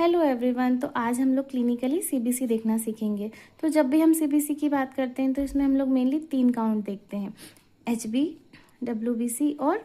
Hello everyone. तो आज हम लोग क्लिनिकली सीबीसी देखना सीखेंगे। तो जब भी हम सीबीसी की बात करते हैं तो इसमें हम लोग मेनली 3 काउंट देखते हैं, एचबी, डब्ल्यूबीसी और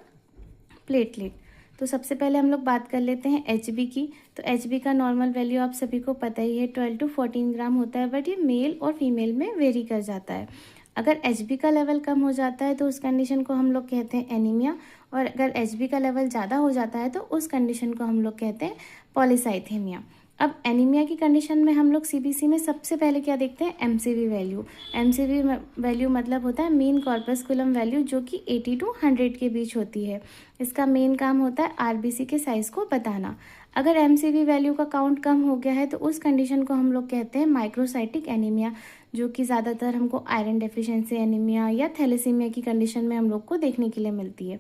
प्लेटलेट। तो सबसे पहले हम लोग बात कर लेते हैं एचबी की। तो एचबी का नॉर्मल वैल्यू आप सभी को पता ही है 12 to 14 ग्राम होता है, बट ये मेल और फीमेल में वेरी कर जाता है। अगर एचबी का लेवल कम हो जाता है तो उस कंडीशन को हम लोग कहते हैं एनीमिया, और अगर एचबी का लेवल ज़्यादा हो जाता है तो उस कंडीशन को हम लोग कहते हैं पॉलीसाइथेमिया। अब एनीमिया की कंडीशन में हम लोग सीबीसी में सबसे पहले क्या देखते हैं, एमसीवी वैल्यू। एमसीवी वैल्यू मतलब होता है मीन कॉर्पस्कुलम वैल्यू, जो कि 80 to 100 के बीच होती है। इसका मेन काम होता है आरबीसी के साइज़ को बताना। अगर एमसीवी वैल्यू का काउंट कम हो गया है तो उस कंडीशन को हम लोग कहते हैं माइक्रोसाइटिक एनीमिया, जो कि ज़्यादातर हमको आयरन डेफिशिएंसी एनीमिया या थैलेसीमिया की कंडीशन में हम लोग को देखने के लिए मिलती है।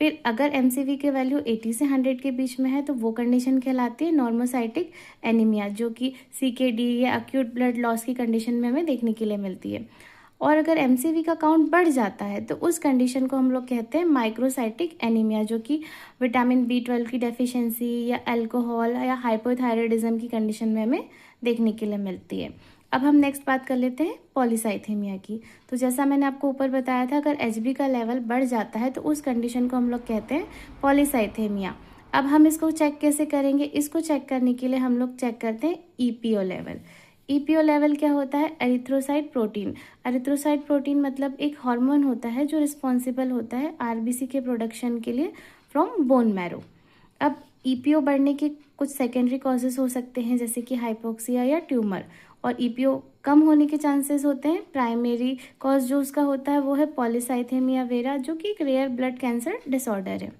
फिर अगर एमसीवी के वैल्यू 80 से 100 के बीच में है तो वो कंडीशन कहलाती है नॉर्मोसाइटिक एनीमिया, जो कि सीकेडी या एक्यूट ब्लड लॉस की कंडीशन में हमें देखने के लिए मिलती है। और अगर एमसीवी का काउंट बढ़ जाता है तो उस कंडीशन को हम लोग कहते हैं माइक्रोसाइटिक एनीमिया, जो कि विटामिन B12 की डेफिशिएंसी या अल्कोहल या हाइपोथायराइडिज्म की कंडीशन में हमें देखने के लिए मिलती है। अब हम नेक्स्ट बात कर लेते हैं पॉलीसाइथेमिया की। तो जैसा मैंने आपको ऊपर बताया था, अगर एचबी का लेवल बढ़ जाता है तो उस कंडीशन को हम लोग कहते हैं पॉलीसाइथेमिया। अब हम इसको चेक कैसे करेंगे, इसको चेक करने के लिए हम लोग चेक करते हैं ईपीओ लेवल। ईपीओ लेवल क्या होता है, एरिथ्रोसाइट प्रोटीन। एरिथ्रोसाइट प्रोटीन मतलब एक हार्मोन होता है जो रिस्पॉन्सिबल होता है आरबीसी के प्रोडक्शन के लिए फ्रॉम बोन मैरो। अब ईपीओ बढ़ने के कुछ सेकेंडरी कॉजेज हो सकते हैं, जैसे कि हाइपोक्सिया या ट्यूमर, और ईपीओ कम होने के चांसेस होते हैं। प्राइमरी कॉज जो उसका होता है वो है पॉलीसाइथेमिया वेरा, जो कि एक रेयर ब्लड कैंसर डिसऑर्डर है।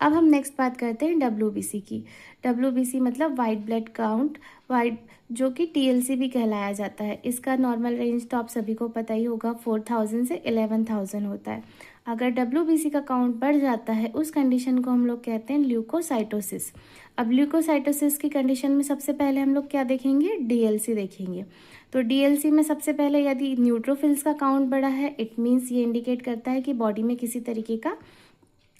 अब हम नेक्स्ट बात करते हैं डब्ल्यूबीसी की। डब्ल्यूबीसी मतलब वाइट ब्लड काउंट, वाइट, जो कि टीएलसी भी कहलाया जाता है। इसका नॉर्मल रेंज तो आप सभी को पता ही होगा, 4000 से 11000 होता है। अगर डब्ल्यूबीसी का काउंट बढ़ जाता है उस कंडीशन को हम लोग कहते हैं ल्यूकोसाइटोसिस। अब ल्यूकोसाइटोसिस की कंडीशन में सबसे पहले हम लोग क्या देखेंगे, डीएलसी देखेंगे। तो डीएलसी में सबसे पहले यदि न्यूट्रोफिल्स का काउंट बढ़ा है, इट मीन्स ये इंडिकेट करता है कि बॉडी में किसी तरीके का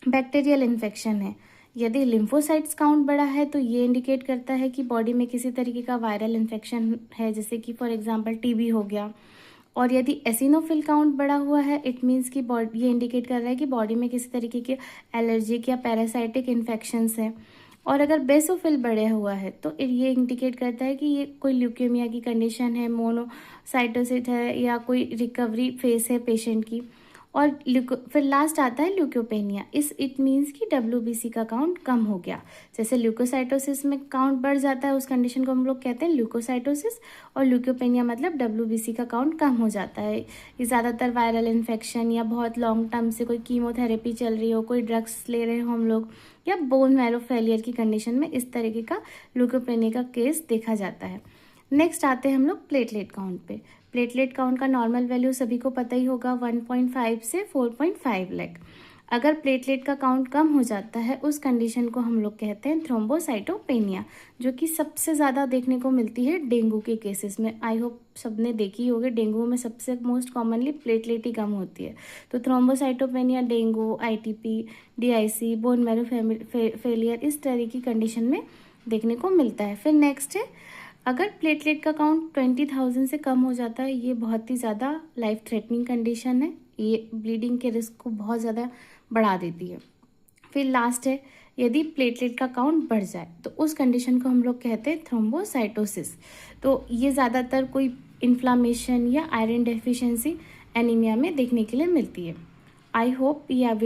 बैक्टीरियल इन्फेक्शन है। यदि लिम्फोसाइट्स काउंट बढ़ा है तो ये इंडिकेट करता है कि बॉडी में किसी तरीके का वायरल इन्फेक्शन है, जैसे कि फॉर एग्जांपल टीबी हो गया। और यदि एसिनोफिल काउंट बढ़ा हुआ है, इट मीन्स कि बॉडी, ये इंडिकेट कर रहा है कि बॉडी में किसी तरीके के एलर्जिक या पैरासाइटिक इन्फेक्शंस हैं। और अगर बेसोफिल बढ़ा हुआ है तो ये इंडिकेट करता है कि ये कोई ल्यूकेमिया की कंडीशन है, मोनोसाइटोसिस है, या कोई रिकवरी फेस है पेशेंट की। और फिर लास्ट आता है ल्यूकोपेनिया। इट मीन्स कि डब्ल्यूबीसी का काउंट कम हो गया। जैसे ल्यूकोसाइटोसिस में काउंट बढ़ जाता है, उस कंडीशन को हम लोग कहते हैं ल्यूकोसाइटोसिस, और ल्यूकोपेनिया मतलब डब्ल्यूबीसी का काउंट कम हो जाता है। ये ज़्यादातर वायरल इन्फेक्शन या बहुत लॉन्ग टर्म से कोई कीमोथेरेपी चल रही हो, कोई ड्रग्स ले रहे हो हम लोग, या बोन मैरो फेलियर की कंडीशन में इस तरीके का ल्यूकोपेनिया का केस देखा जाता है। नेक्स्ट आते हैं हम लोग प्लेटलेट काउंट पे। प्लेटलेट काउंट का नॉर्मल वैल्यू सभी को पता ही होगा, 1.5 से 4.5 लाख। अगर प्लेटलेट का काउंट कम हो जाता है उस कंडीशन को हम लोग कहते हैं थ्रोम्बोसाइटोपेनिया, जो कि सबसे ज़्यादा देखने को मिलती है डेंगू के केसेस में। आई होप सबने देखी होगी, डेंगू में सबसे मोस्ट कॉमनली प्लेटलेट ही कम होती है। तो thrombocytopenia dengue, ITP, DIC, bone marrow failure, इस तरह की कंडीशन में देखने को मिलता है। फिर नेक्स्ट है, अगर प्लेटलेट का काउंट 20,000 से कम हो जाता है, ये बहुत ही ज़्यादा लाइफ थ्रेटनिंग कंडीशन है। ये ब्लीडिंग के रिस्क को बहुत ज़्यादा बढ़ा देती है। फिर लास्ट है, यदि प्लेटलेट का काउंट बढ़ जाए तो उस कंडीशन को हम लोग कहते हैं थ्रोम्बोसाइटोसिस। तो ये ज़्यादातर कोई इन्फ्लामेशन या आयरन डेफिशिएंसी एनीमिया में देखने के लिए मिलती है। आई होप ये